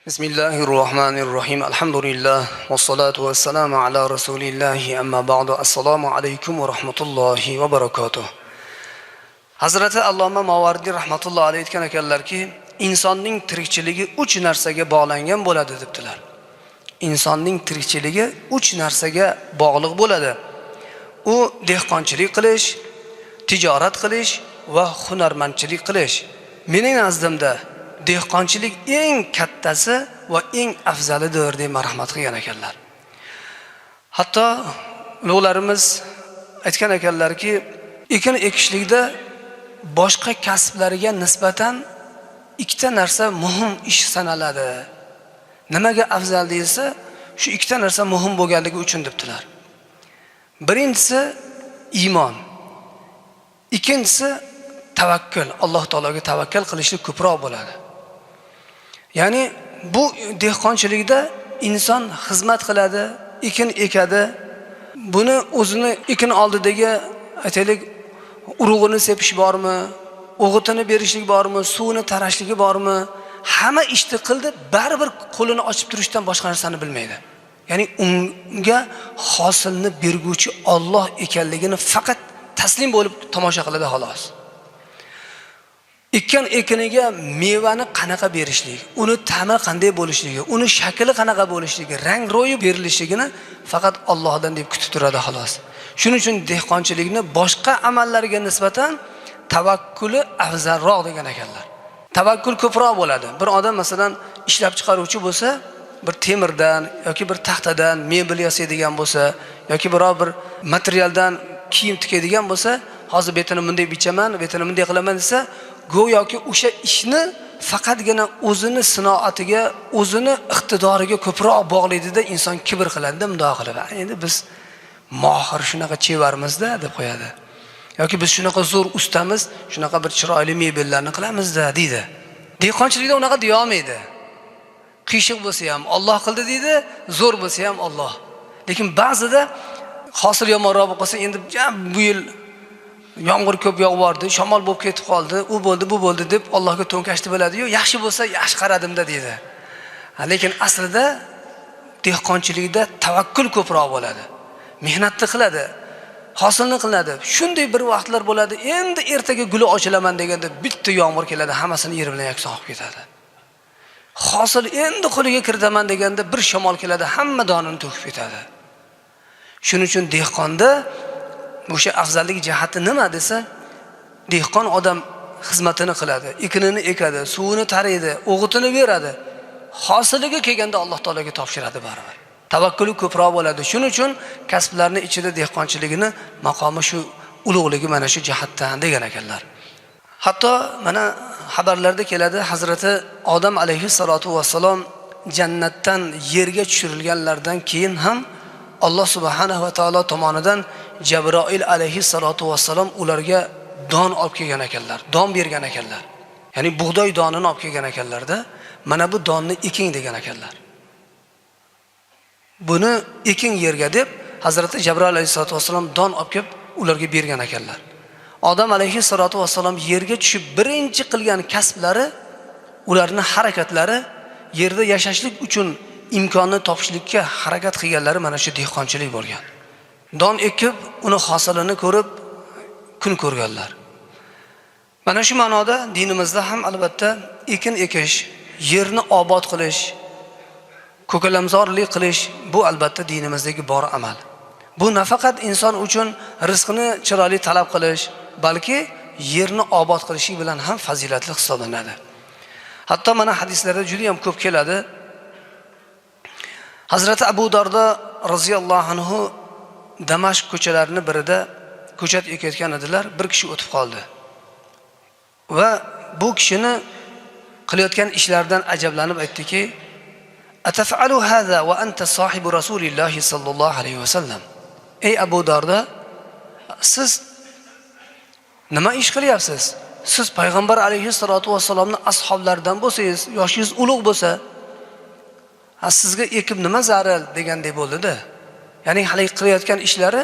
Bismillahirrahmanirrahim. Alhamdulillah. Wassalatu wassalamu ala rasulillahi amma ba'du. Assalomu alaykum va rahmatullohi va barakatuh. Hazrati Alloma Mavardi rahmatullohi alayhi aytgan ekanlarki, insonning tirikchiligi 3 narsaga bog'langan bo'ladi debdilar. Insonning tirikchiligi 3 narsaga bog'liq bo'ladi. U dehqonchilik qilish, tijorat qilish va hunarmandchilik qilish. Mening nazdimda dehqonchilik eng kattasi va eng afzalidir deb marhamat qilgan ekanlar. Hatto ulug'larimiz aytgan ekanlarki, ekin ekishlikda boshqa kasblariga nisbatan ikkita narsa muhim ish sanaladi. Nimaga afzal deyilsa, shu ikkita narsa muhim bo'lganligi uchun debdilar. Birinchisi iymon. Ikkinchisi tavakkul. Alloh taologa tavakkal qilishlik ko'proq bo'ladi. Ya'ni bu dehqonchilikda inson xizmat qiladi, ekin ekadi. Buni o'zini ekin oldidagi aytaylik urug'ini sepish bormi, o'g'itini berishlik bormi, suvini tarashligi bormi, hamma ishni qildi, baribir qo'lini ochib turishdan boshqa narsani bilmaydi. Ya'ni unga hosilni berguvchi Alloh ekanligini faqat taslim bo'lib tomosha qiladi xolos. Ekkan ekiniga mevani qanaqa berishlik, uni ta'mi qanday bo'lishligi, uni shakli qanaqa bo'lishligi, rang ro'yi berilishligini faqat Allohdan deb kutib turadi xolos. Shuning uchun dehqonchilikni boshqa amallarga nisbatan tavakkuli afzalroq degan ekanlar. Tavakkul ko'proq bo'ladi. Bir odam masalan ishlab chiqaruvchi bo'lsa, bir temirdan yoki bir taxtadan mebel yasaydigan bo'lsa, yoki biror bir materialdan kiyim tikadigan bo'lsa, hozir betini bunday bichaman, betini bunday qilaman desa, go'yoki o'sha ishni faqatgina o'zini sinoatiga, o'zini iqtidoriga ko'proq bog'laydi-da, inson kibr qiladi, bundoq qilib. Endi biz mohir shunaqa chevarmizda deb qo'yadi. Yoki biz shunaqa zo'r ustamiz, shunaqa bir chiroyli mebellarni qilamizda deydi. Dehqonchilikda unaqa deya olmaydi. Qiyshiq bo'lsa ham Alloh qildi deydi, zo'r bo'lsa ham Alloh. Lekin ba'zida hosil yomonroq bo'lsa, endi bu yil yomg'ir ko'p yog'vordi, shamol bo'lib ketib qoldi, u bo'ldi, bu bo'ldi deb Allohga to'nkashdi bo'ladi-yu, yaxshi bo'lsa yaxshi qaradimda deydi. Lekin aslida dehqonchilikda tavakkul ko'proq bo'ladi. Mehnatni qiladi, hosilni qiladi. Shunday bir vaqtlar bo'ladi, endi ertaga guli ochilaman deganda bitta yomg'ir keladi, hammasini yer bilan yakson qilib ketadi. Hosil endi qo'liga kiritaman deganda bir shamol keladi, hamma donini to'kib ketadi. Shuning uchun dehqonda o'sha afzallik jihati nima desa, dehqon odam xizmatini qiladi, ekinini ekadi, suvini taraydi, o'g'itini beradi. Hosiliga kelganda Alloh taolaga topshiradi baribir. Tavakkuli ko'proq bo'ladi. Shuning uchun kasblarning ichida dehqonchiligini maqomi shu ulug'ligi mana shu jihatdan degan ekanlar. Hatto mana xabarlarda keladi, Hazrati Odam alayhissalatu vassalom jannatdan yerga tushirilganlardan keyin ham Alloh subhanahu va taolo tomonidan Jabroil alayhissalatu vassalom ularga don olib kelgan ekanlar, don bergan ekanlar. Ya'ni bug'doy donini olib kelgan ekanlarda, mana bu donni eking degan ekanlar. Buni eking yerga deb Hazrati Jabroil alayhissalatu vassalom don olib kelib ularga bergan ekanlar. Odam alayhissalatu vassalom yerga tushib birinchi qilgan kasblari, ularning harakatlari yerda yashashlik uchun imkonni topishlikka harakat qilganlari mana shu dehqonchilik bo'lgan. Don ekib, uni hosilini ko'rib kun ko'rganlar. Mana shu ma'noda dinimizda ham albatta ekin ekish, yerni obod qilish, ko'kalamzorlik qilish bu albatta dinimizdagi bor amal. Bu nafaqat inson uchun rizqini chiroyli talab qilish, balki yerni obod qilishlik bilan ham fazilatli hisoblanadi. Hatto mana hadislarda juda ham ko'p keladi. Hazrati Abu Dardo roziyallohu anhu Damashq ko'chalarining birida ko'chat ekayotgan edilar. Bir kishi o'tib qoldi. Va bu kishini qilayotgan ishlaridan ajablanib aytdiki: "Ataf'alu hadha wa anta sohibu Rasulilloh sallallohu alayhi va sallam." Ey Abu Dardo, siz nima ish qilyapsiz? Siz payg'ambar alayhissalatu vassalomning ashablaridan bo'lsangiz, yoshingiz ulug' bo'lsa, sizga ekib nima zarar degandek bo'ldi-da. Ya'ni hali qilayotgan ishlari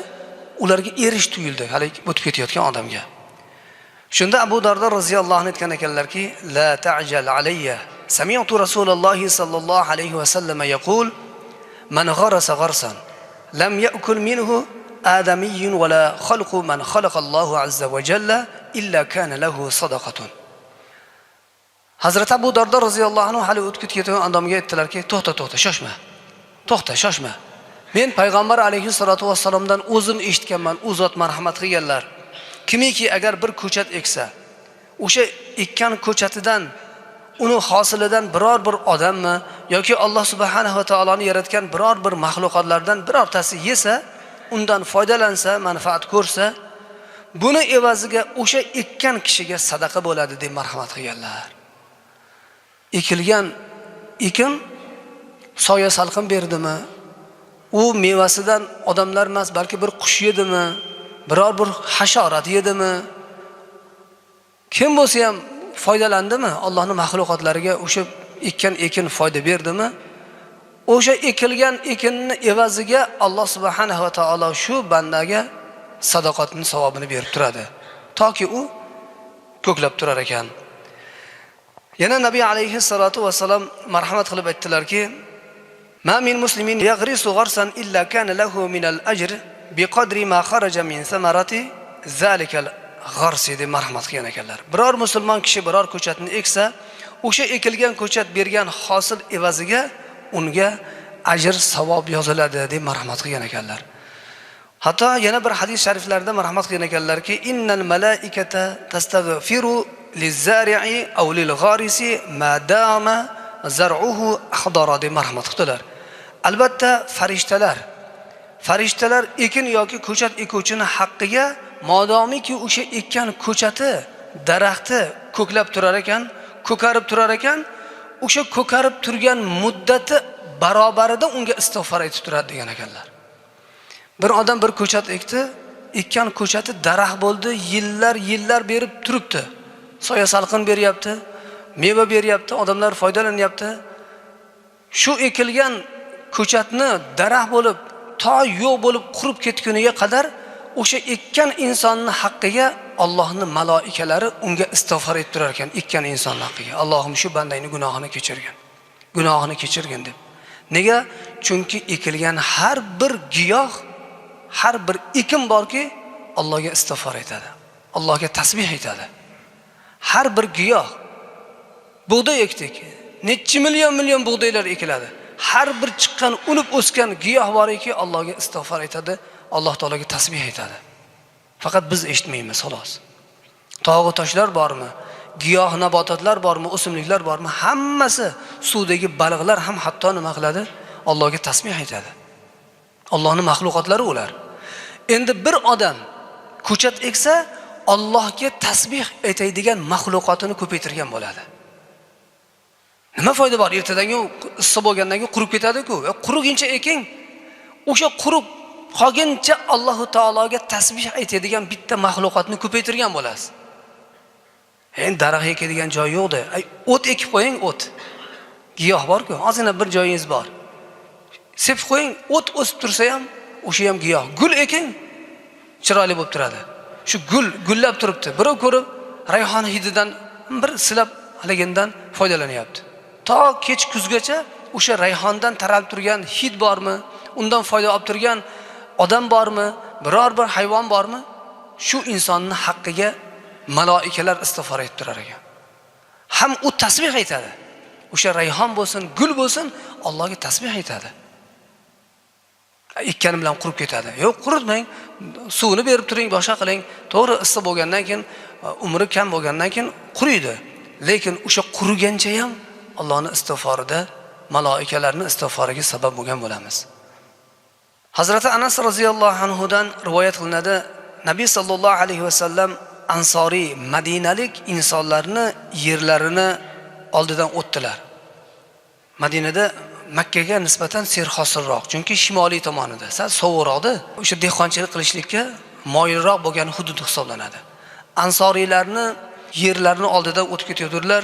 ularga erish tuyuldi, hali o'tib ketayotgan odamga. Shunda Abu Dardo roziyallohu anhu aytgan ekanlarki: "La ta'jal alayya Sami'tu Rasululloh sallallohu alayhi va sallam yaqul: "Man gharasa gharsan lam ya'kul minhu adamiyyun wa la khalqu man khalaqa Allohu azza va jalla illa kana lahu sadaqatun." Hazrat Abu Dardo roziyallohu anhu hali o'tib ketgan odamga aytdilarki, to'xta, shoshma. To'xta, shoshma. Men payg'ambar alayhisolatu vassalomdan o'zim eshitganman, u zot marhamat qilganlar. Kimiki agar bir ko'chat eksa, o'sha ekkan ko'chatidan uni hosilidan biror bir odammi yoki Alloh subhanahu va taoloni yaratgan biror bir mahluqotlardan birortasi yesa, undan foydalansa, manfaat ko'rsa, buni evaziga o'sha ekkan kishiga sadaqa bo'ladi deb marhamat qilganlar. Ekilgan ekin soya salqin berdimi? U mevasidan odamlar emas, balki bir qush yedimi? Biror bir hasharot yedimi? Kim bo'lsa ham foydalandimi? Allohning mahluqotlariga o'sha ekkan ekin foyda berdimi? O'sha ekilgan ekinni evaziga Alloh subhanahu va taolo shu bandaga sadoqatning savobini berib turadi, toki u ko'klab turar ekan. Yana Nabiy alayhi salatu vasallam marhamat qilib aytdilarki: "Ma min muslimin yaghrisu gharsan illa kana lahu min al-ajr biqadri ma kharaja min samarati zalikal g'arsi" deb marhamat qilgan ekanlar. Biror musulmon kishi biror ko'chatni eksa, o'sha ekilgan ko'chat bergan hosil evaziga unga ajr, savob yoziladi deb marhamat qilgan ekanlar. Hatto yana bir hadis shariflarda marhamat qilgan ekanlarki, innal malaikata tastaghfiru liz-zari'i aw lil-gharisi ma dama zar'uhu ahdara deb marhamat qildilar. Albatta farishtalar ekin yoki ko'chat ekuvchini haqqiga modomiki o'sha ekkan ko'chati, daraxti ko'klab turar ekan, ko'karib turar ekan, o'sha ko'karib turgan muddati barobarida unga istig'for aytib turadi degan ekanlar. Bir odam bir ko'chat ekdi, ekkan ko'chati daraxt bo'ldi, yillar berib turibdi. Soya salqin beryapti, meva beryapti, odamlar foydalanyapti. Shu ekilgan ko'chatni daraxt bo'lib, to yo'q bo'lib qurib ketguniga qadar o'sha ekkan insonning haqqiga Allohning maloikalari unga istig'for etib turar ekan, ekkan insonning haqqiga. Allohim shu bandangning gunohini kechirgin deb. Nega? Chunki ekilgan har bir giyoh, har bir ekin borki, Allohga istig'for etadi, Allohga tasbih aytadi. Har bir giyoh, bug'doy ekdik, necha million bug'doylar ekiladi. Har bir chiqqan, unib o'sgan giyoh borki, Allohga istig'for aytadi, Alloh taolaga tasbih aytadi. Faqat biz eshitmaymiz, xolos. Tog'u toshlar bormi? Giyoh nabototlar bormi? O'simliklar bormi? Hammasi, suvdagi baliqlar ham hatto nima qiladi? Allohga tasbih aytadi. Allohning mahluqotlari ular. Endi bir odam ko'chat eksa, Allohga tasbih aytadigan mahluqotini ko'paytirgan bo'ladi. Nima foyda bor? Ertadan issiq bo'lgandan keyin qurib ketadi-ku. Qurugincha eking, o'sha quruq qolguncha Alloh taologa tasbih aytadigan bitta mahluqotni ko'paytirgan bo'lasiz. Endi daraxt ekadigan joy yo'qdi. O't ekib qo'ying, o't. Giyoh bor-ku, ozgina bir joyingiz bor. Sepib qo'ying, o't o'sib tursa ham, o'sha ham giyoh. Gul eking, chiroyli bo'lib turadi. Shu gullab turibdi. Birov ko'rib, rayhon hididan bir silab haligindan foydalanyapti. To kech kuzgacha o'sha rayhondan taralib turgan hid bormi? Undan foyda olib turgan odam bormi? Biror bir hayvon bormi? Shu insonning haqqiga maloikalar istig'for etib turar ekan. Ham u tasbih aytadi. O'sha rayhon bo'lsin, gul bo'lsin, Allohga tasbih aytadi. Ekkani bilan qurib ketadi. Yo'q, quritmang. Suvni berib turing, boshqa qiling. To'g'ri, issiq bo'lgandan keyin, umri kam bo'lgandan keyin quriydi. Lekin o'sha qurigancha ham Allohning istig'forida, maloikalarning istig'foriga sabab bo'lgan bo'lamiz. Hazrat Anas roziyallohu anhu dan rivoyat qilinadi, Nabiy sallallohu alayhi va sallam ansoriy madinalik insonlarni yerlarini oldidan o'tdilar. Madinada Makkaga nisbatan serhosilroq, chunki shimoliy tomonida, sal sovuqroqda, o'sha dehqonchilik qilishlikka moyilroq bo'lgan hudud hisoblanadi. Ansoriylarni yerlarini oldidan o'tib ketadilar.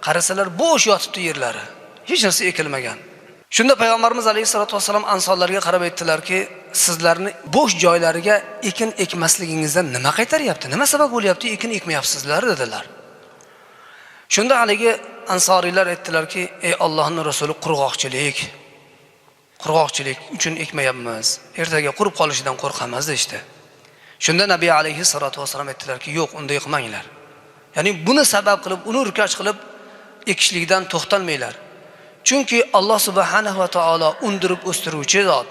Qarasalar bo'sh yotibdi yerlari. Hech narsa ekilmagan. Shunda payg'ambarimiz alayhisolatu vasallam ansonlarga qarab aytdilarki, sizlarni bo'sh joylariga ekin ekmasligingizdan nima qaytaryapti? Nima sabab bo'lyapti ekin ekmayapsizlar dedilar. Shunda haligi ansoriylar aytdilarki, ey Allohning rasuli, qurg'oqchilik uchun ekmayapmiz. Ertaga qurib qolishidan qo'rqamiz deydi. Shunda Nabiy alayhi salatu vasallam aytdilarki, yo'q, unday qilmanglar. Ya'ni buni sabab qilib, uni urkash qilib ekishlikdan to'xtalmanglar. Chunki Alloh subhanahu va taolo undirib o'stiruvchi zot.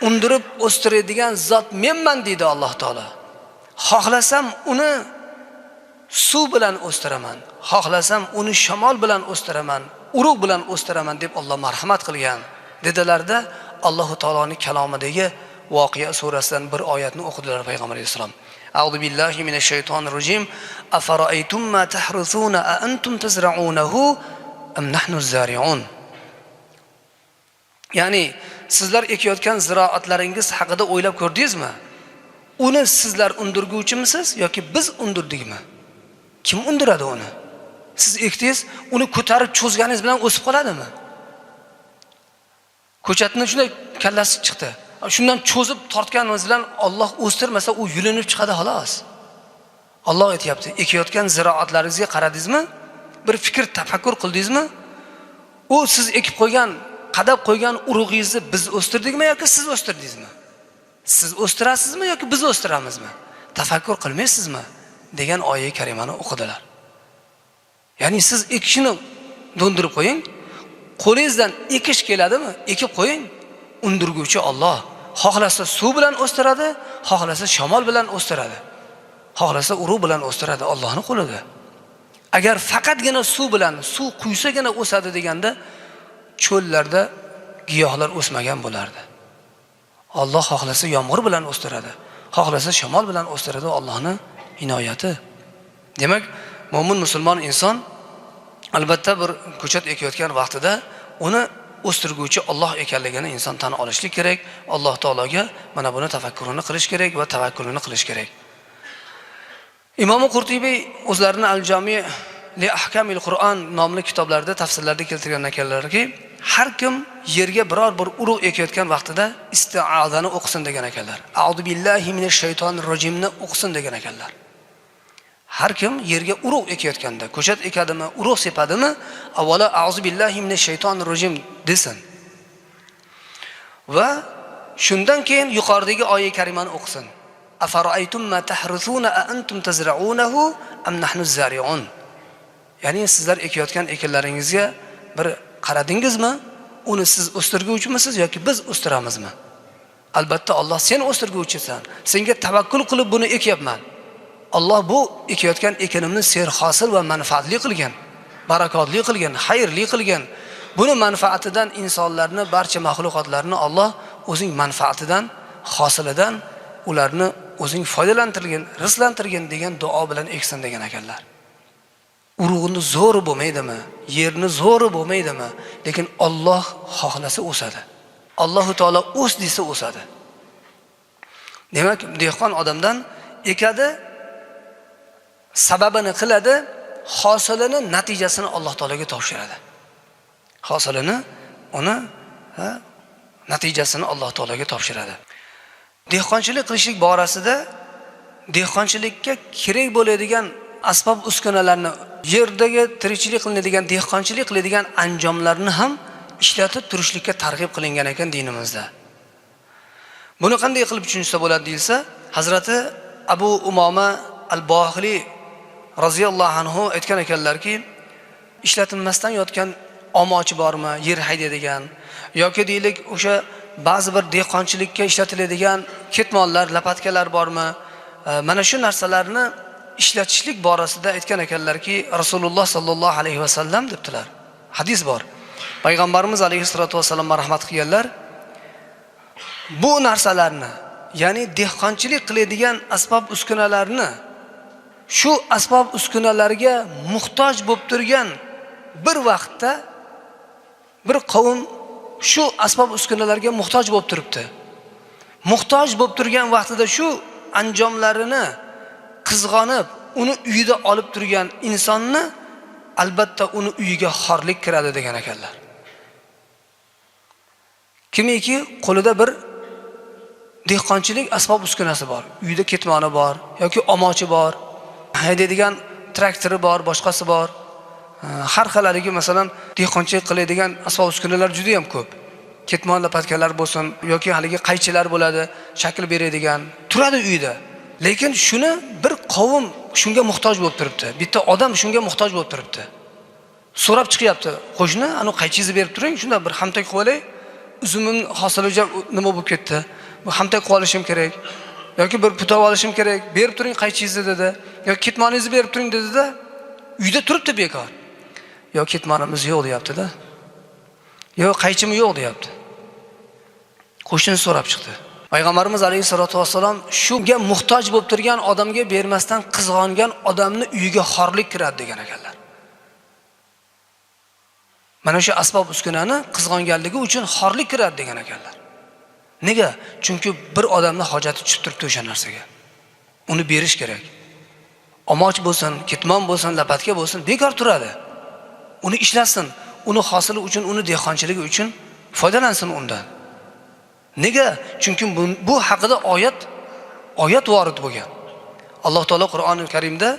Undirib o'stiradigan zot menman deydi Alloh taolo. Xohlasam uni suv bilan o'stiraman, xohlasam uni shamol bilan o'stiraman, urug' bilan o'stiraman deb Alloh marhamat qilgan dedilarda, Alloh taoloning kalomidagi Voqea surasidan bir oyatni o'qidilar payg'ambar alayhisalom. A'udhu billahi minash shaytonir rojim. Afara'aytum ma tahrusuna a antum tazra'unahu am nahnu zari'un. Ya'ni sizlar ekayotgan ziroatlaringiz haqida o'ylab ko'rdingizmi? Uni sizlar undirguvchimisiz yoki biz undirdikmi? Kim undiradi uni? Siz ekdingiz, uni ko'tarib cho'zganingiz bilan o'sib qoladimi? Ko'chatni shunday kallasi chiqdi. Shundan cho'zib tortganimiz bilan Alloh o'stirmasa u yulinib chiqadi xolos. Alloh aytayapti, ekayotgan ziroatlaringizga qaradingizmi? Bir fikr, tafakkur qildingizmi? U siz ekib qo'ygan, qadab qo'ygan urug'ingizni biz o'stirdikmi yoki siz o'stirdingizmi? Siz o'stirasizmi yoki biz o'stiramizmi? Tafakkur qilmaysizmi? degan oyat karimani o'qidilar. Ya'ni siz ekishni do'ndirib qo'ying. Qo'lingizdan ekish keladimi? Ekib qo'ying. Undirguvchi Alloh. Xohlasa suv bilan o'stiradi, xohlasa shamol bilan o'stiradi. Xohlasa urug' bilan o'stiradi, Allohning qo'lida. Agar faqatgina suv bilan, suv quysagina o'sadi deganda, cho'llarda giyohlar o'smagan bo'lardi. Alloh xohlasa yomg'ir bilan o'stiradi, xohlasa shamol bilan o'stiradi, Allohning inoyati. Demak, mo'min musulmon inson albatta bir ko'chat ekayotgan vaqtida uni o'stirguvchi Alloh ekanligini inson tan olishlik kerak. Alloh taologa mana buni tafakkurini qilish kerak va tavakkulini qilish kerak. Imom Qurtubiy o'zlarining Al-Jami' li ahkamil Qur'on nomli kitoblarida tafsirlarda keltirgan ekanlarki, har kim yerga biror bir urug' ekayotgan vaqtida isti'azani o'qisin degan ekanlar. A'udhu billahi minash shaytonir rojimni o'qisin degan ekanlar. Har kim yerga urug' ekayotganda, ko'chat ekadimi, urug' sepadimi, avvalo a'udhu billahi minash shaytonir rojim desin. Va shundan keyin yuqoridagi oyat karimani o'qisin. Afara'aytum ma tahrusuna a antum tazra'unahu am nahnu zari'un. Ya'ni sizlar ekayotgan ekinlaringizga bir qaradingizmi? Uni siz o'stirguvchimisiz yoki biz o'stiramizmi? Albatta Alloh sen o'stirguvchisan. Senga tavakkul qilib buni ekyapman. Alloh bu ekayotgan ekinimni serhosil va manfaatli qilgan, barakotli qilgan, xayrli qilgan. Buni manfaatidan insonlarni, barcha mahluqotlarni Alloh o'zing manfaatidan, hosilidan ularni o'zing foydalantirgan, rizqlantirgan degan duo bilan eksin degan ekanlar. Urug'ini zo'ri bo'lmaydimi? Yerni zo'ri bo'lmaydimi? Lekin Alloh xohlasa o'sadi. Alloh taolo o's desa o'sadi. Demak, dehqon odamdan ekadi, sababini qiladi, hosilini, natijasini Alloh taologa topshiradi. Hosilini, uni natijasini Alloh taologa topshiradi. Dehqonchilik qilishlik borasida dehqonchilikka kerak bo'ladigan asbob uskunalarni, yerdagi tirikchilik qilinadigan, dehqonchilik qiladigan anjomlarni ham ishlatib turishlikka targ'ib qilingan ekan dinimizda. Buni qanday qilib tushunsa bo'ladi deyilsa, Hazrati Abu Umoma al-Bohili roziyallohu anhu aytgan ekanlarki, ishlatilmasdan yotgan omochi bormi, yer haydaydigan yoki deylik o'sha ba'zi bir dehqonchilikka ishlatiladigan ketmonlar, lapatkalar bormi? Mana shu narsalarni ishlatishlik borasida aytgan ekanlarki, Rasululloh sallallohu alayhi vasallam debdilar. Hadis bor. Payg'ambarimiz alayhisolatu vasallam rahmat qilganlar, bu narsalarni, ya'ni dehqonchilik qiladigan asbob uskunalarni, shu asbob uskunalarga muhtoj bo'lib turgan bir vaqtda bir qavm shu asbob uskunalarga muhtoj bo'lib turibdi. Muhtoj bo'lib turgan vaqtida shu anjomlarini qizg'onib, uni uyida olib turgan insonni albatta uni uyiga xorlik kiradi degan ekanlar. Kimiki qo'lida bir dehqonchilik asbob uskunasi bor, uyida ketmoni bor yoki omochi bor, haydaydigan traktori bor, boshqasi bor. Har xil haligi masalan dehqonchilik qiladigan asbob uskunalar juda ham ko'p. Ketmon lapatkalar bo'lsin yoki haligi qaychilar bo'ladi, shakl beradigan, turadi uyda. Lekin shuni bir qavm shunga muhtoj bo'lib turibdi. Bitta odam shunga muhtoj bo'lib turibdi. So'rab chiqyapti. Qo'shni, anu qaychingizni berib turing, shunda bir hamtak qilib olay. Uzumim hosili nima bo'lib ketdi? Bu hamtak qilib olishim kerak. Yoki bir putov olishim kerak. Berib turing qaychingizni dedi. Yoki ketmoningizni berib turing dedi-da, uyda turibdi bekor. Yoki ketmonimiz yo'q deyapti-da. Yo'q, qaychim yo'q deyapti. Qo'shni so'rab chiqdi. Payg'ambarimiz alayhisolatu vassalom shunga muhtoj bo'lib turgan odamga bermasdan qizg'ongan odamni uyiga xorlik kiradi degan ekanlar. Mana shu asbob uskunani qizg'onganligi uchun xorlik kiradi degan ekanlar. Nega? Chunki bir odamning hojati tushib turibdi o'sha narsaga. Uni berish kerak. Omoch bo'lsin, ketmon bo'lsin, lapatka bo'lsin, bekor turadi. Uni ishlatsin, uni hosili uchun, uni dehqonchiligi uchun foydalansin undan. Nega? Chunki bu haqida oyat vorid bo'lgan. Alloh taolo Qur'oni Karimda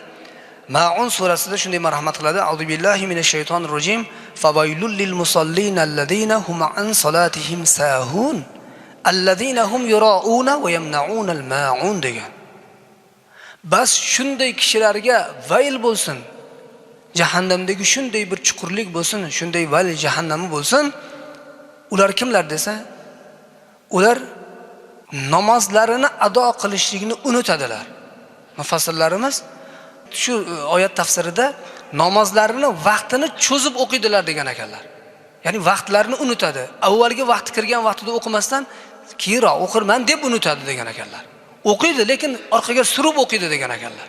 Ma'un surasida shunday marhamat qiladi. A'udhu billahi minash shaytonir rojim. Fawailul lil musallin allazina hum an salatihim sahun allazina hum yura'una va yamna'una al-ma'un degan. Bas shunday kishilarga vayl bo'lsin. Jahannamdagi shunday bir chuqurlik bo'lsin, shunday vayl jahannami bo'lsin. Ular kimlar desa, ular namozlarini ado qilishlikni unutadilar. Mufassirlarimiz shu oyat tafsirida namozlarini vaqtini cho'zib o'qiydilar degan ekanlar. Ya'ni vaqtlarini unutadi. Avvalgi vaqti kirgan vaqtida o'qimasdan keyinroq o'qirman deb unutadi degan ekanlar. O'qiydi, lekin orqaga surib o'qiydi degan ekanlar.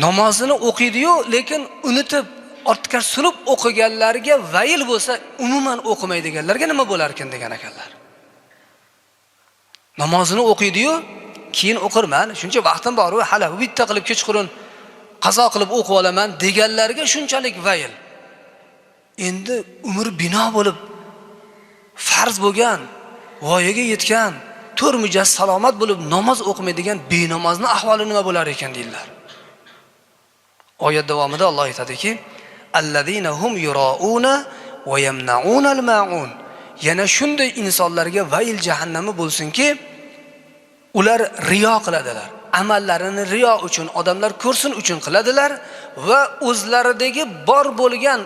Namozini o'qiydi-yu, lekin unutib ortga surib o'qiganlarga vayl bo'lsa, umuman o'qimaydiganlarga nima bo'lar ekan degan ekanlar. Namozini o'qiydi-yu, keyin o'qirman, shuncha vaqtim bor, hali bitta qilib kechqurun qazo qilib o'qib olaman deganlarga shunchalik vayl. Endi umr bino bo'lib farz bo'lgan, voyaga yetgan, to'rmijoz salomat bo'lib namoz o'qimaydigan benamozni ahvoli nima bo'lar ekan deydilar. Oyat davomida Alloh aytadiki: "Allazina hum yura'una va yamna'una al-ma'un." Yana shunday insonlarga vayl jahannami bo'lsinki, ular riyo qiladilar. Amallarini riyo uchun, odamlar ko'rsin uchun qiladilar va o'zlaridagi bor bo'lgan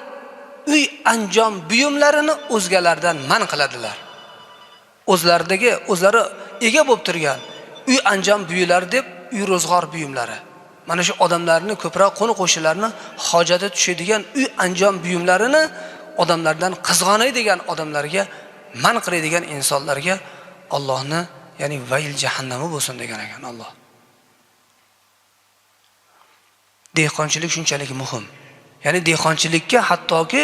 uy anjom buyumlarini o'zgalardan man qiladilar. O'zlari ega bo'lib turgan uy anjom buyumlari deb uy ro'zg'or buyumlari. Mana shu odamlarni ko'proq qo'ni-qo'shnilarni hojati tushadigan uy anjom buyumlarini odamlardan qizg'onaydigan odamlarga, man qiladigan insonlarga Allohni, ya'ni vayl jahannami bo'lsin degan ekan Alloh. Dehqonchilik shunchalik muhim. Ya'ni dehqonchilikka hattoki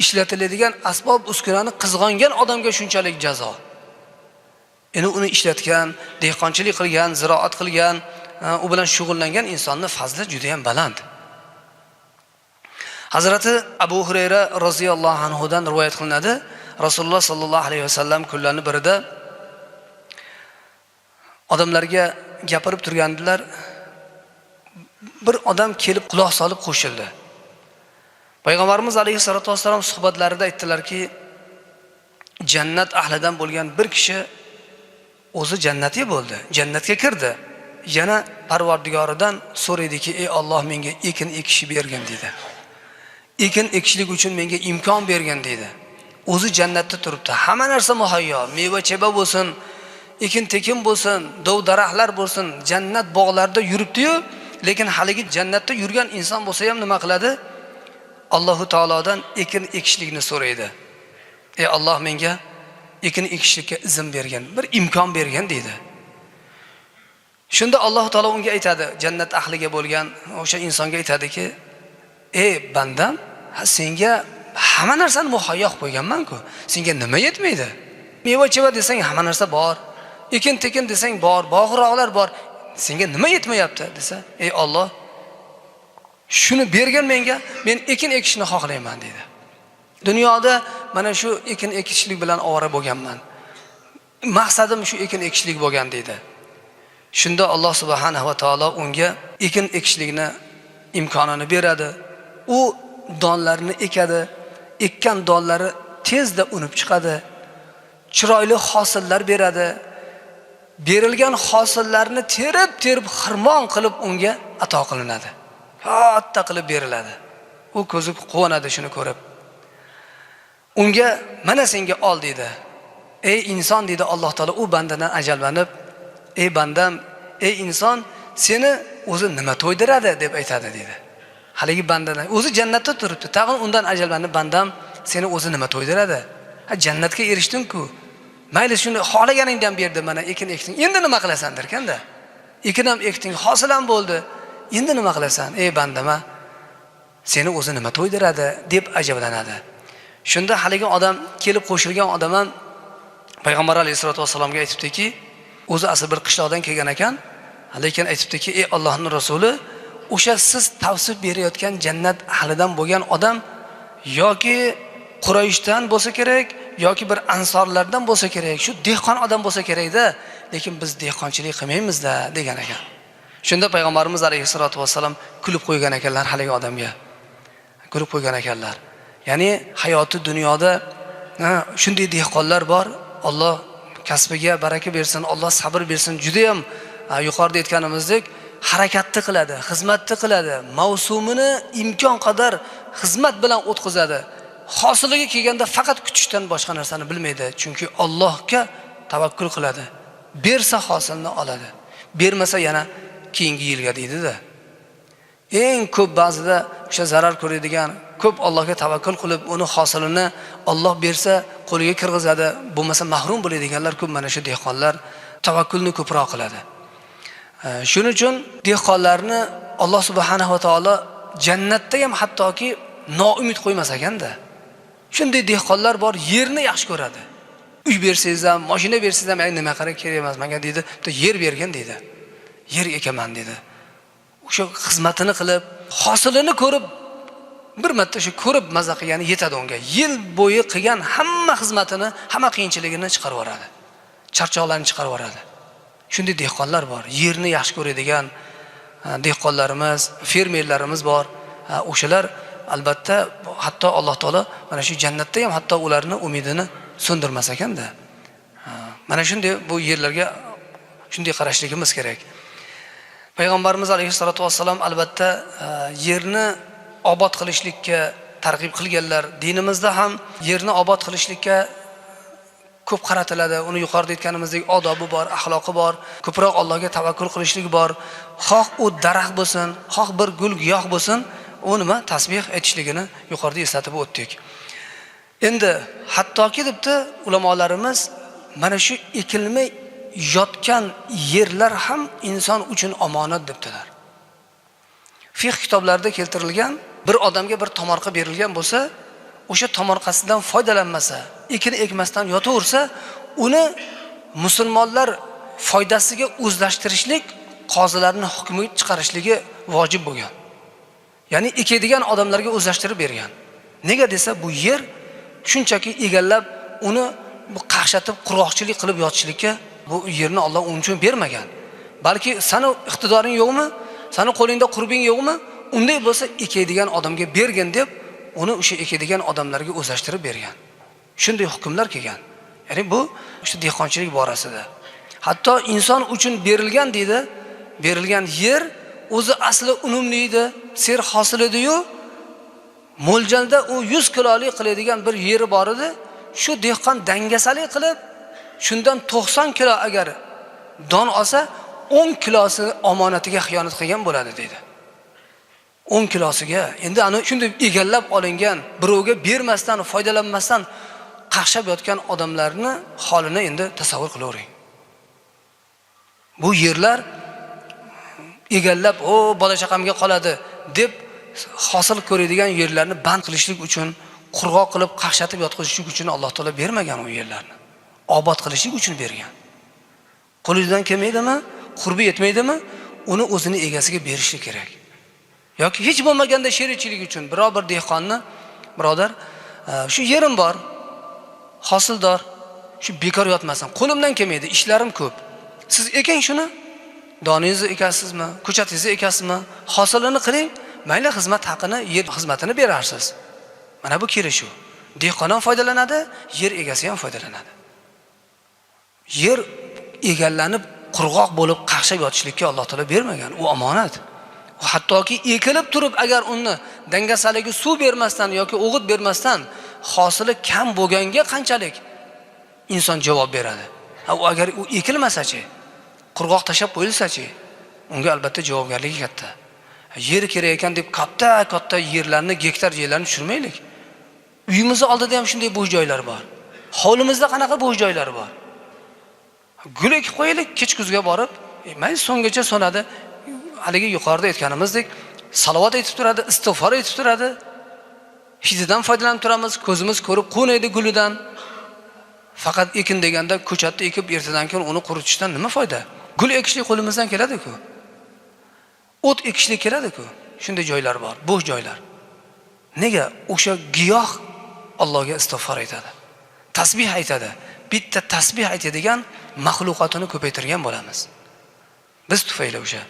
ishlatiladigan asbob uskunani qizg'ongan odamga shunchalik jazo. Endi uni ishlatgan, dehqonchilik qilgan, ziroat qilgan, u bilan shug'ullangan insonning fazli juda ham baland. Hazrati Abu Hurayra roziyallohu anhu dan rivoyat qilinadi. Rasululloh sallallohu alayhi vasallam kunlarning birida odamlarga gapirib turgandilar. Bir odam kelib quloq solib qo'shildi. Payg'ambarimiz alayhisolatu vasallam suhbatlarida aytdilarki, jannat ahlidan bo'lgan bir kishi o'zi jannatiy bo'ldi, jannatga kirdi. Yana Parvardigoridan so'raydiki, ey Alloh, menga ekin ekishni bergin dedi. Ekin ekishlik uchun menga imkon bergin dedi. O'zi jannatda turibdi. Hamma narsa muhayyo, meva-cheba bo'lsin, ekin-tekin bo'lsin, dov-daraxtlar bo'lsin, jannat bog'larida yuribdi-yu, lekin haligi jannatda yurgan inson bo'lsa ham nima qiladi? Allohu taolodan ekin ekishlikni so'raydi. Ey Alloh, menga ekin ekishlikka izn bergin, bir imkon bergin dedi. Shunda Alloh taolo unga aytadi, jannat ahliga bo'lgan o'sha insonga aytadiki, ey bandam, senga hamma narsani muhayyo qilib qo'yganman-ku. Senga nima yetmaydi? Meva-cheva desang hamma narsa bor. Ekin-tekin desang bor, bog'roqlar bor. Senga nima yetmayapti desa, ey Alloh, shuni bergan menga, men ekin ekishni xohlayman dedi. Dunyoda mana shu ekin ekishlik bilan ovora bo'lganman. Maqsadim shu ekin ekishlik bo'lgan dedi. Shunda Alloh subhanahu va taolo unga ekin ekishlikni imkonini beradi. U donlarni ekadi. Ekkan donlari tezda unib chiqadi. Chiroyli hosillar beradi. Berilgan hosillarni terib xirmon qilib unga ato qilinadi. Katta qilib beriladi. U ko'zi quvonadi shuni ko'rib. Unga mana senga ol dedi. Ey inson dedi Alloh taolo u bandadan ajablanib, ey bandam, ey inson, seni o'zi nima to'ydiradi deb aytadi dedi. Haligi bandadan o'zi jannatda turibdi. Tag'in undan ajablanib, bandam, seni o'zi nima to'ydiradi? Ha, jannatga erishding-ku. Mayli shuni xohlaganingdan berdi, mana ekin ekding. Endi nima qilasan derkanda? Ekin ham ekding, hosil ham bo'ldi. Endi nima qilasan? Ey bandama, seni o'zi nima to'ydiradi deb ajablanadi. Shunda haligi odam kelib qo'shilgan odam ham payg'ambar alayhisolatu vasallamga aytibdiki, o'zi asl bir qishloqdan kelgan ekan, lekin aytibdiki, ey Allohning rasuli, o'sha siz tavsif berayotgan jannat ahlidan bo'lgan odam yoki Qurayshdan bo'lsa kerak, yoki bir ansorlardan bo'lsa kerak, shu dehqon odam bo'lsa kerak-da, lekin biz dehqonchilik qilmaymiz-da degan ekan. Shunda payg'ambarimiz alayhisolatu vasallam kulib qo'ygan ekanlar haligi odamga. Kulib qo'ygan ekanlar. Ya'ni hayoti dunyoda shunday dehqonlar bor. Alloh kasbiga baraka bersin, Alloh sabr bersin. Juda ham yuqorida aytganimizdek harakatni qiladi, xizmatni qiladi, mavsumini imkon qadar xizmat bilan o'tkazadi. Hosiliga kelganda faqat kutishdan boshqa narsani bilmaydi, chunki Allohga tavakkul qiladi. Bersa hosilni oladi, bermasa yana keyingi yilga deydi-da. Eng ko'p ba'zida o'sha zarar ko'radigan, ko'p Allohga tavakkul qilib, uni hosilini Alloh bersa qo'liga kirgizadi, bo'lmasa mahrum bo'ladiganlar ko'p. Mana shu dehqonlar tavakkulni ko'proq qiladi. Shuning uchun dehqonlarni Alloh subhanahu va taolo jannatda ham hattoki noumid qo'ymas ekanda. Shunday dehqonlar bor, yerni yaxshi ko'radi. Uy bersangiz ham, mashina bersangiz ham, nima kerak emas menga deydi. Yer bergan deydi. Yer ekaman deydi. O'sha xizmatini qilib, hosilini ko'rib, bir marta shu ko'rib maza qilgani yetadi unga. Yil bo'yi qilgan hamma xizmatini, hamma qiyinchiligini chiqarib yuboradi. Charchoqlarni chiqarib yuboradi. Shunday dehqonlar bor. Yerni yaxshi ko'radigan dehqonlarimiz, fermerlarimiz bor. O'shalar albatta hatto Alloh taolo mana shu jannatda ham hatto ularni umidini so'ndirmas ekanda. Mana shunday bu yerlarga shunday qarashligimiz kerak. Payg'ambarimiz alayhisolatu vassalam albatta yerni obod qilishlikka targ'ib qilganlar. Dinimizda ham yerni obod qilishlikka ko'p qaratiladi. Uni yuqorida aytganimizdek odobi bor, axloqi bor, ko'proq Allohga tavakkul qilishlik bor. Xoh u daraxt bo'lsin, xoh bir gul giyoh bo'lsin, u nima tasbih aytishligini yuqorida eslatib o'tdik. Endi hattoki debdi ulamolarimiz mana shu ekilmay yotgan yerlar ham inson uchun omonat debdilar. Fiqh kitoblarida keltirilgan, bir odamga bir tomorqa berilgan bo'lsa, o'sha tomorqasidan foydalanmasa, ekin ekmasdan yotaversa, uni musulmonlar foydasiga o'zlashtirishlik qozilarning hukmi chiqarishligi vojib bo'lgan. Ya'ni ekadigan odamlarga o'zlashtirib bergan. Nega desa, bu yer shunchaki egallab, uni qaqshatib qurg'oqchilik qilib yotishlikka bu yerni Alloh uning uchun bermagan. Balki seni iqtidoring yo'qmi? Seni qo'lingda qurbing yo'qmi? Unday bo'lsa ekadigan odamga bergin deb, uni o'sha ekadigan odamlarga o'zlashtirib bergan. Shunday hukmlar kelgan. Ya'ni bu o'sha dehqonchilik borasida. Hatto inson uchun berilgan deydi, berilgan yer o'zi asli unumli edi, ser hosil edi-yu, mo'ljalda u 100 kilolik qiladigan bir yeri bor edi. Shu dehqon dangasalik qilib, shundan 90 kilo agar don olsa, 10 kilosi omonatiga xiyonat qilgan bo'ladi dedi. 10 kilosiga. Endi ana shunday egallab olingan, birovga bermasdan, foydalanmasdan qaqshab yotgan odamlarni holini endi tasavvur qilavering. Bu yerlar egallab, bola chaqamga qoladi deb hosil ko'radigan yerlarni band qilishlik uchun, qurg'oq qilib qaqshatib yotqizishlik uchun Alloh taolo bermagan u yerlarni. Obod qilishlik uchun bergan. Qo'lidan kelmaydimi, qurbi yetmaydimi, uni o'zini egasiga berishi kerak. Yoki hech bo'lmaganda sherikchilik uchun biror dehqonni, birodar, shu yerim bor, hosildor, shu bekor yotmasin. Qo'limdan kelmaydi, ishlarim ko'p. Siz eking shuni, doningizni ekasizmi, ko'chatingizni ekasizmi, hosilini qiling, mayli xizmat haqini, yer xizmatini berarsiz. Mana bu kelishuv. Dehqon ham foydalanadi, yer egasi ham foydalanadi. Yer egallanib qurg'oq bo'lib qaqshab yotishlikka Alloh taolo bermagan, u omonat. U hattoki ekilib turib agar uni dangasaligi suv bermasdan yoki o'g'it bermasdan hosili kam bo'lganga qanchalik inson javob beradi. U agar u ekilmasa-chi, qurg'oq tashab qo'yilsa-chi, unga albatta javobgarligi katta. Yer kerak ekan deb katta yerlarni, gektar yerlarni tushirmaylik. Uyimizning oldida ham shunday bo'sh joylar bor. Hovlimizda qanaqa bo'sh joylar bor. Gul ekib qo'yaylik, kech-kuzga borib, mayli so'nggacha so'nadi. Haligi yuqorida aytganimizdek, salovat aytib turadi, istig'for aytib turadi. Hididan foydalanib turamiz, ko'zimiz ko'rib qo'naydi gulidan. Faqat ekin deganda ko'chatni ekib ertadan keyin uni quritishdan nima foyda? Gul ekishlik qo'limizdan keladi-ku. O't ekishlik keladi-ku. Shunday joylar bor, bo'sh joylar. Nega? O'sha giyoh Allohga istig'for aytadi. Tasbih aytadi. Bitta tasbih aytadigan maxluqotini ko'paytirgan bo'lamiz. Biz tufayli o'sha.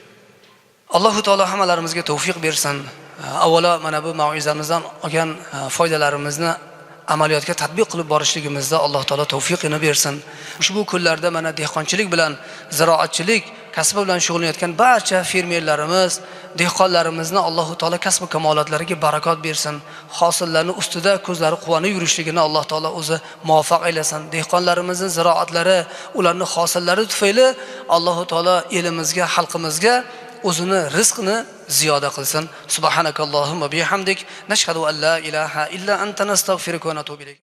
Alloh taolo hammalarimizga tavfiq bersin. Avvalo mana bu mauizamizdan olgan foydalarimizni amaliyotga tatbiq qilib borishligimizda Alloh taolo tavfiqini bersin. Ushbu kunlarda mana dehqonchilik bilan, ziroatchilik kasbi bilan shug'ullanayotgan barcha fermerlarimiz, dehqonlarimizni Alloh taolo kasb kamolotlariga barakot bersin. Hosillarning ustida ko'zlari quvonib yurishligini Alloh taolo o'zi muvaffaq aylasin. Dehqonlarimizning ziroatlari, ularning hosillari tufayli Alloh taolo elimizga, xalqimizga o'zini rizqini ziyoda qilsin. Subhanakallohumma bihamdik, nashhadu an la ilaha illa anta nastag'firuka va natubu ilayk.